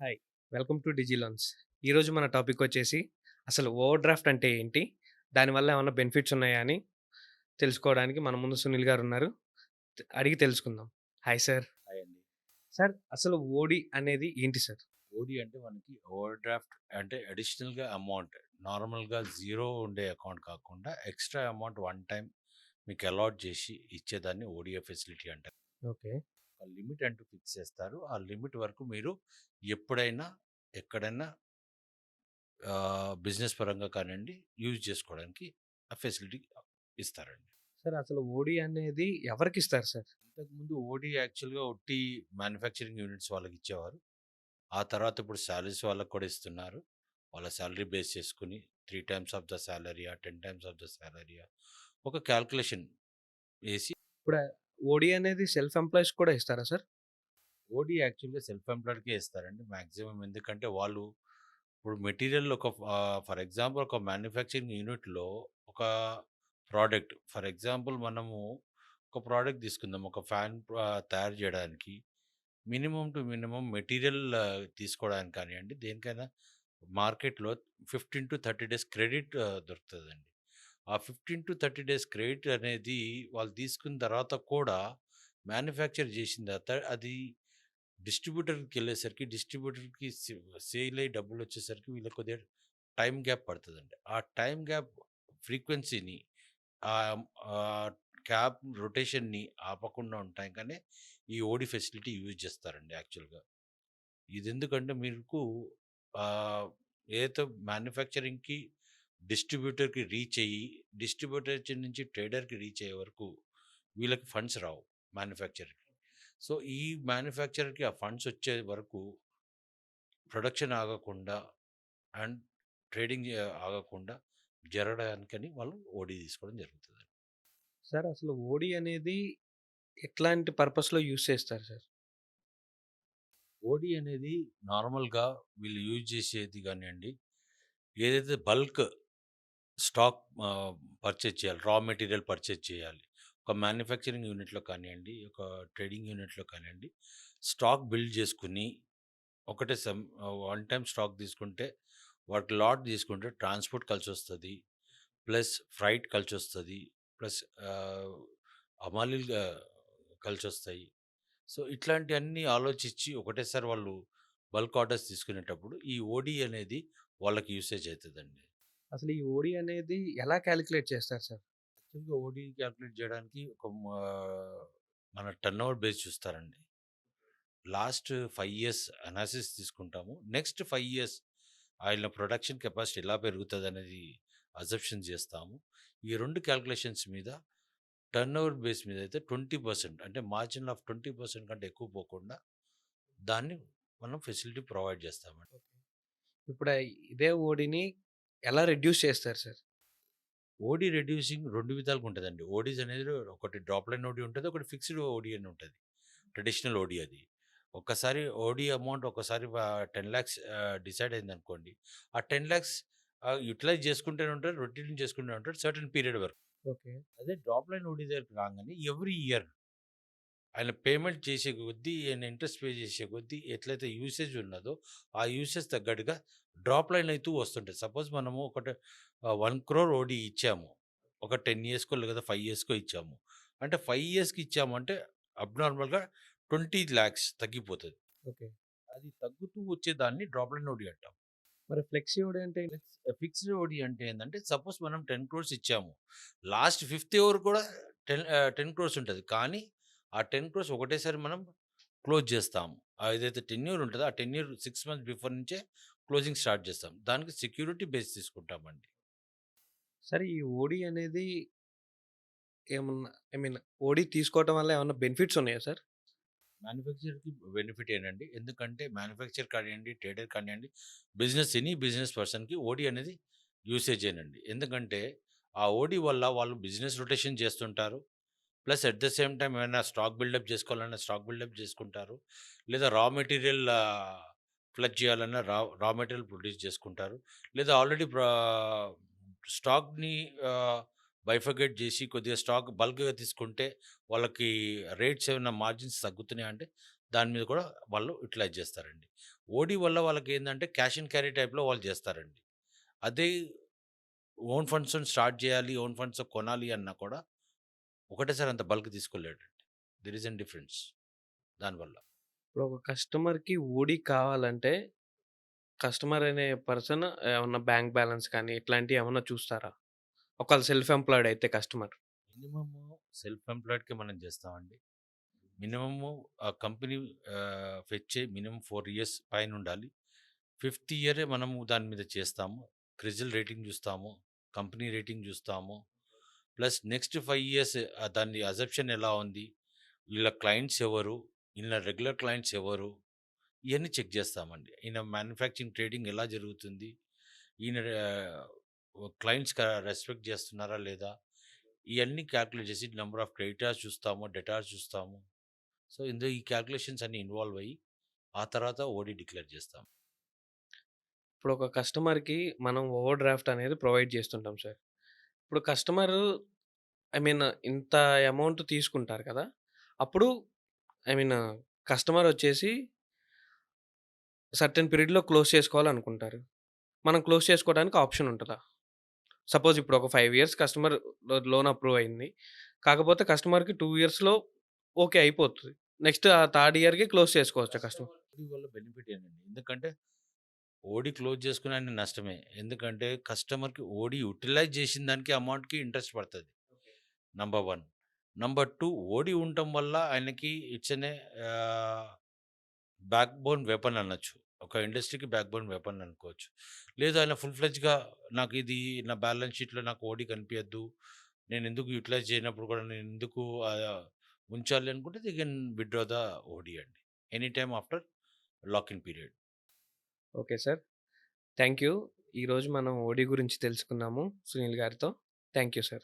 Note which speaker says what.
Speaker 1: Hi. Welcome to డిజిలాన్స్. ఈరోజు మన topic వచ్చేసి అసలు ఓవర్ డ్రాఫ్ట్ అంటే ఏంటి? దానివల్ల ఏమన్నా బెనిఫిట్స్ ఉన్నాయా అని తెలుసుకోవడానికి మన ముందు సునీల్ గారు ఉన్నారు. అడిగి తెలుసుకుందాం. Hi sir.
Speaker 2: హాయ్ అండి.
Speaker 1: సార్ అసలు ఓడి అనేది ఏంటి సార్?
Speaker 2: ఓడీ అంటే మనకి ఓవర్ డ్రాఫ్ట్ అంటే అడిషనల్‌గా అమౌంట్ నార్మల్‌గా జీరో ఉండే అకౌంట్ కాకుండా ఎక్స్‌ట్రా అమౌంట్ వన్ టైమ్ మీకు అలాట్ చేసి ఇచ్చేదాన్ని ఓడిఎ ఫెసిలిటీ అంటారు.
Speaker 1: ఓకే.
Speaker 2: ఒక లిమిట్ అంటూ ఫిక్స్ చేస్తారు. ఆ లిమిట్ వరకు మీరు ఎప్పుడైనా, ఎక్కడైనా బిజినెస్ పరంగా కానియండి యూజ్ చేసుకోవడానికి ఆ ఫెసిలిటీ ఇస్తారండి.
Speaker 1: సార్ అసలు ఓడి అనేది ఎవరికిస్తారు సార్?
Speaker 2: ఇంతకుముందు ఓడీ యాక్చువల్‌గా ఒట్టి మ్యానుఫ్యాక్చరింగ్ యూనిట్స్ వాళ్ళకిచ్చేవారు. ఆ తర్వాత ఇప్పుడు సాలరీస్ వాళ్ళకి కూడా ఇస్తున్నారు. వాళ్ళ సాలరీ బేస్ చేసుకొని 3 టైమ్స్ ఆఫ్ ద సాలరీయా, 10 టైమ్స్ ఆఫ్ ద సాలరీయా ఒక క్యాల్కులేషన్ వేసి
Speaker 1: ఇప్పుడు ఓడి అనేది సెల్ఫ్ ఎంప్లాయీస్ కూడా ఇస్తారా సార్?
Speaker 2: ఓడీ యాక్చువల్‌గా సెల్ఫ్ ఎంప్లాయిడ్‌కే ఇస్తారండి మాక్సిమం. ఎందుకంటే వాళ్ళు ఇప్పుడు మెటీరియల్ ఒక ఫర్ ఎగ్జాంపుల్ ఒక మ్యానుఫ్యాక్చరింగ్ యూనిట్‌లో ఒక ప్రోడక్ట్ ఫర్ ఎగ్జాంపుల్ మనము ఒక ప్రోడక్ట్ తీసుకుందాం. ఒక ఫ్యాన్ తయారు చేయడానికి మినిమమ్ టు మినిమమ్ మెటీరియల్ తీసుకోవడానికి కానియండి, దేనికైనా మార్కెట్‌లో 15-30 డేస్ క్రెడిట్ దొరుకుతదండి. ఆ 15-30 డేస్ క్రెడిట్ అనేది వాళ్ళు తీసుకున్న తర్వాత కూడా మ్యానుఫ్యాక్చర్ చేసిన తర్వాత అది డిస్ట్రిబ్యూటర్‌కెళ్ళేసరికి డిస్ట్రిబ్యూటర్‌కి సేల్ అయ్యి డబ్బులొచ్చేసరికి వీళ్ళకి కొద్దిగా టైమ్ గ్యాప్ పడతదండి. ఆ టైమ్ గ్యాప్ ఫ్రీక్వెన్సీని ఆహ్, ఆహ్, క్యాప్ రొటేషన్‌ని ఆపకుండా ఉంటానికనే ఈ ఓడీ ఫెసిలిటీ యూజ్ చేస్తారండి యాక్చువల్‌గా. ఇదెందుకంటే మీకు ఆహ్, ఏదైతే మ్యానుఫ్యాక్చరింగ్‌కి, డిస్ట్రిబ్యూటర్‌కి రీచ్ అయ్యి, డిస్ట్రిబ్యూటర్ నుంచి ట్రేడర్‌కి రీచ్ అయ్యే వరకు వీళ్ళకి ఫండ్స్ రావు మ్యానుఫ్యాక్చర్‌కి. సో, ఈ మ్యానుఫ్యాక్చరర్‌కి ఆ ఫండ్స్ వచ్చే వరకు ప్రొడక్షన్ ఆగకుండా అండ్ ట్రేడింగ్ ఆగకుండా జరగడానికని వాళ్ళు ఓడీ తీసుకోవడం జరుగుతదండి.
Speaker 1: సార్ అసలు ఓడి అనేది ఎట్లాంటి పర్పస్‌లో యూజ్ చేస్తారు సార్?
Speaker 2: ఓడీ అనేది నార్మల్‌గా వీళ్ళు యూజ్ చేసేది గానియండి, ఏదైతే బల్క్ స్టాక్ పర్చేజ్ చేయాలి. రా మెటీరియల్ పర్చేజ్ చేయాలి. ఒక మ్యానుఫ్యాక్చరింగ్ యూనిట్‌లో కానియండి, ఒక ట్రేడింగ్ యూనిట్‌లో కానియండి, స్టాక్ బిల్డ్ చేసుకొని, ఒకటే వన్ టైమ్ స్టాక్ తీసుకుంటే, వాటి లాట్ తీసుకుంటే ట్రాన్స్‌పోర్ట్ కలిసొస్తది. ప్లస్ ఫ్రైట్ కలిసొస్తది. ప్లస్ ఆహ్, హమాలీలు కలిసొస్తాయి. సో, ఇట్లాంటియన్నీ ఆలోచించి ఒకటేసారి వాళ్ళు బల్క్ ఆర్డర్స్ తీసుకునేటప్పుడు ఈ ఓడీ అనేది వాళ్ళకి యూసేజ్ అయితదండి.
Speaker 1: అసలు ఈ ఓడి అనేది ఎలా కాలిక్యులేట్ చేస్తారు సార్?
Speaker 2: యాక్చువల్‌గా ఓడీ క్యాలిక్యులేట్ చేయడానికి ఒక మన టర్నోవర్ బేస్ చూస్తారండి. లాస్ట్ 5 ఇయర్స్ అనాలిసిస్ తీసుకుంటాము. నెక్స్ట్ 5 ఇయర్స్ ఆయన ప్రొడక్షన్ కెపాసిటీ ఎలా పెరుగుతదనేది అజంప్షన్ చేస్తాము. ఈ 2 క్యాలిక్యులేషన్స్ మీద టర్నోవర్ బేస్ మీద అయితే 20% అంటే మార్జిన్ ఆఫ్ 20% కంటే ఎక్కువ పోకుండా దాన్ని మనం ఫెసిలిటీ ప్రొవైడ్ చేస్తామండి.
Speaker 1: ఇప్పుడు ఇదే ఓడిని ఎలా రెడ్యూస్ చేస్తారు సార్?
Speaker 2: ఓడీ రెడ్యూసింగ్ 2 విధాలుగా ఉంటదండి. ఓడీస్ అనేది ఒకటి డ్రాప్ లైన్ ఓడీ ఉంటది. ఒకటి ఫిక్స్డ్ ఓడీ అని ఉంటది. ట్రెడిషనల్ ఓడీ అది. ఒక్కసారి ఓడీ అమౌంట్ ఒకసారి 10,00,000 డిసైడ్ అయిందనుకోండి. ఆ 10,00,000 యుటిలైజ్ చేసుకుంటూనే ఉంటారు. రొటేటింగ్ చేసుకుంటూనే ఉంటారు సర్టెన్ పీరియడ్ వరకు.
Speaker 1: ఓకే.
Speaker 2: అదే డ్రాప్ లైన్ ఓడీ దగ్గరికి రాంగానే ఎవ్రీ ఇయర్ ఆయన పేమెంట్ చేసే కొద్దీ, ఆయన ఇంట్రెస్ట్ పే చేసే కొద్దీ ఎట్లయితే యూసేజ్ ఉన్నదో, ఆ యూసేజ్ తగ్గట్టుగా డ్రాప్ లైన్ అయితూ వస్తుంటది. సపోజ్ మనము ఒకటి 1,00,00,000 ఓడీ ఇచ్చాము. ఒక 10 ఇయర్స్‌కో లేదా 5 ఇయర్స్‌కో ఇచ్చాము. అంటే 5 ఇయర్స్‌కి ఇచ్చామంటే అబ్నార్మల్‌గా 20,00,000 తగ్గిపోతది.
Speaker 1: ఓకే.
Speaker 2: అది తగ్గుతూ వచ్చేదాన్ని డ్రాప్ లైన్ ఓడీ అంటాం.
Speaker 1: మరి ఫ్లెక్సీ ఓడి అంటే ఏంటి?
Speaker 2: ఫిక్స్డ్ ఓడీ అంటే ఏందంటే సపోజ్ మనం 10,00,00,000 ఇచ్చాము. లాస్ట్ ఫిఫ్త్ ఇయర్ కూడా 10,00,00,000 ఉంటది. కానీ ఆ 10,00,00,000 ఒకటేసారి మనం క్లోజ్ చేస్తాము. ఏదైతే టెన్యూర్ ఉంటదో ఆ టెన్యూర్ 6 మంత్స్ బిఫోర్ నుంచే క్లోజింగ్ స్టార్ట్ చేస్తాం. దానికి సెక్యూరిటీ బేస్ తీసుకుంటామండి.
Speaker 1: సరే ఈ ఓడి అనేది ఏమన్నా ఓడి తీసుకోవటం వల్ల ఏమన్నా బెనిఫిట్స్ ఉన్నాయా సార్?
Speaker 2: మ్యానుఫ్యాక్చర్‌కి బెనిఫిట్ ఏంటంటే ఎందుకంటే మ్యానుఫ్యాక్చర్ కానియండి, ట్రేడర్ కానియండి, ఎనీ బిజినెస్ పర్సన్‌కి ఓడీ అనేది యూసేజేనండి. ఎందుకంటే ఆ ఓడీ వల్ల వాళ్ళు బిజినెస్ రొటేషన్ చేస్తుంటారు. Plus at the same time ఏమైనా స్టాక్ బిల్డప్ చేసుకోవాలన్నా స్టాక్ బిల్డప్ చేసుకుంటారు. లేదా రా మెటీరియల్ ఫ్లష్ చేయాలన్నా రా మెటీరియల్ ప్రొడ్యూస్ చేసుకుంటారు. లేదా ఆల్రెడీ స్టాక్‌ని బైఫర్కేట్ చేసి కొద్దిగా స్టాక్ బల్క్‌గా తీసుకుంటే వాళ్ళకి రేట్స్ ఏమైనా మార్జిన్స్ తగ్గుతున్నాయా అంటే దాని మీద కూడా వాళ్ళు యుటిలైజ్ చేస్తారండి. ఓడీ వల్ల వాళ్ళకేందంటే క్యాష్ అండ్ క్యారీ టైప్‌లో వాళ్ళు జేస్తారండి. అదే ఓన్ ఫండ్స్‌తోని స్టార్ట్ జేయాలి, ఓన్ ఫండ్స్‌తో కొనాలి అన్నా కూడా ఒకటేసారి అంత బల్క్ తీసుకోలేడండి. దేర్ ఈస్ ఎన్ డిఫరెన్స్ దానివల్ల.
Speaker 1: ఇప్పుడు ఒక కస్టమర్‌కి ఓడీ కావాలంటే, కస్టమర్ అనే పర్సన్ ఏమన్నా బ్యాంక్ బ్యాలెన్స్ కానీ, ఇట్లాంటివి ఏమన్నా చూస్తారా? ఒకవేళ సెల్ఫ్ ఎంప్లాయిడ్ అయితే కస్టమర్.
Speaker 2: మినిమము సెల్ఫ్ ఎంప్లాయిడ్‌కే మనం జేస్తామండి. మినిమము ఆ కంపెనీ ఫెచ్ చేయి మినిమమ్ 4 ఇయర్స్ పైనుండాలి. ఫిఫ్త్ ఇయరే మనము దాని మీద చేస్తాము. క్రిజిల్ రేటింగ్ జూస్తాము. కంపెనీ రేటింగ్ జూస్తాము. ప్లస్ నెక్స్ట్ 5 ఇయర్స్ దాని అసెప్షన్ ఎలా ఉంది? వీళ్ళ క్లయింట్స్ ఎవరు? ఈయన రెగ్యులర్ క్లయింట్స్ ఎవరు? ఇయన్నీ చెక్ జేస్తామండి. ఈయన మ్యానుఫ్యాక్చరింగ్, ట్రేడింగ్ ఎలా జరుగుతుంది? ఈయన క్లయింట్స్‌కి రెస్పెక్ట్ జేస్తున్నారా లేదా? ఇయన్నీ క్యాలిక్యులేట్ చేసి నంబర్ ఆఫ్ క్రెడిటార్స్ చూస్తాము, డెటార్స్ చూస్తాము. సో, ఇందులో ఈ క్యాలిక్యులేషన్స్ అన్నీ ఇన్వాల్వ్ అయ్యి, ఆ తర్వాత ఓడీ డిక్లేర్ చేస్తాం.
Speaker 1: ఇప్పుడు ఒక కస్టమర్‌కి మనం ఓవర్ డ్రాఫ్ట్ అనేది ప్రొవైడ్ చేస్తుంటాం సార్. ఇప్పుడు కస్టమరు ఐ మీన్ ఇంత అమౌంట్ తీసుకుంటారు కదా! అప్పుడు ఐ మీన్ కస్టమర్ వచ్చేసి సర్టెన్ పీరియడ్‌లో క్లోజ్ చేసుకోవాలనుకుంటారు. మనం క్లోజ్ చేసుకోవడానికి ఆప్షన్ ఉంటదా? సపోజ్ ఇప్పుడు ఒక 5 ఇయర్స్ కస్టమర్ లోన్ అప్రూవ్ అయింది. కాకపోతే కస్టమర్‌కి 2 ఇయర్స్‌లో ఓకే అయిపోతది. నెక్స్ట్ ఆ థర్డ్ ఇయర్‌కి క్లోజ్ చేసుకోవచ్చా కస్టమర్?
Speaker 2: ఓడీ వల్ల బెనిఫిట్ ఏంటండి? ఎందుకంటే ఓడీ క్లోజ్ చేసుకున్న ఆయన నష్టమే. ఎందుకంటే కస్టమర్‌కి ఓడీ యుటిలైజ్ చేసిన దానికి అమౌంట్‌కి ఇంట్రెస్ట్ పడతది. నంబర్ 1. నంబర్ 2 ఓడీ ఉండటం వల్ల ఆయనకి ఇట్స్ ఎన్ ఆహ్, బ్యాక్ బోన్ వెపన్ అనొచ్చు. ఒక ఇండస్ట్రీకి బ్యాక్ బోన్ వెపన్ అనుకోవచ్చు. లేదు ఆయన ఫుల్ ఫ్లెడ్జ్‌గా నాకు ఇది నా బ్యాలెన్స్ షీట్‌లో నాకు ఓడీ కనిపియద్దు. నేనెందుకు యుటిలైజ్ చేయనప్పుడు కూడా నేనెందుకు ఉంచాలి అనుకుంటే they can withdraw the OD అండి. Any time after lock in period.
Speaker 1: Okay sir. Thank you. ఈరోజు మనం ఓడీ గురించి తెలుసుకున్నాము సునీల్ గారితో. Thank you sir.